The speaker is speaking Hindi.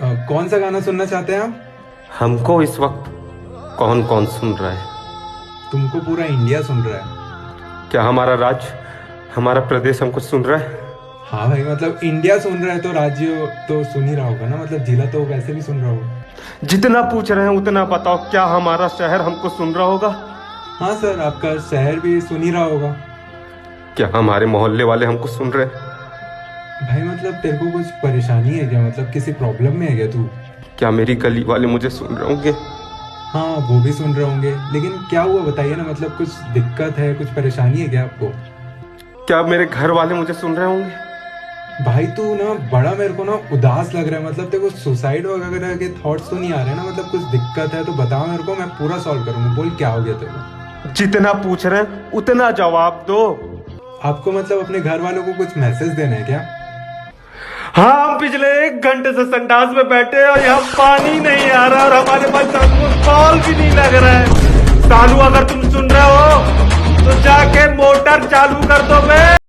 कौन सा गाना सुनना चाहते हैं आप? हमको इस वक्त कौन कौन सुन रहा है? तुमको पूरा इंडिया सुन रहा है। क्या हमारा राज्य, हमारा प्रदेश हमको सुन रहा है? हाँ भाई, मतलब इंडिया सुन रहा है तो राज्य तो सुन ही रहा होगा ना, मतलब जिला तो वैसे भी सुन रहा होगा। जितना पूछ रहे हैं उतना बताओ, क्या हमारा शहर हमको सुन रहा होगा? हाँ सर, आपका शहर भी सुन ही रहा होगा। क्या हमारे मोहल्ले वाले हमको सुन रहे हैं? भाई मतलब तेरे को कुछ परेशानी है क्या? मतलब किसी प्रॉब्लम में है क्या तू? क्या मेरी गली वाले मुझे सुन रहे होंगे? हाँ, वो भी सुन रहे होंगे, लेकिन क्या हुआ बताइए ना, मतलब कुछ दिक्कत है, कुछ परेशानी है क्या आपको? क्या मेरे घर वाले मुझे सुन रहे होंगे? भाई तू ना बड़ा मेरे को ना उदास लग रहा है, मतलब तेरे को सुसाइड वगैरह के थॉट्स तो नहीं आ रहे ना? मतलब कुछ दिक्कत है तो बता मेरे को, मैं पूरा सॉल्व करूंगा। बोल क्या हो गया तेरे को? जितना पूछ रहे हैं उतना जवाब दो। आपको मतलब अपने घर वालों को कुछ मैसेज देना है क्या? हाँ, हम पिछले 1 घंटे से संडास में बैठे हैं और यहाँ पानी नहीं आ रहा और हमारे पास हमको कॉल भी नहीं लग रहा है। सालू, अगर तुम सुन रहे हो तो जाके मोटर चालू कर दो बे।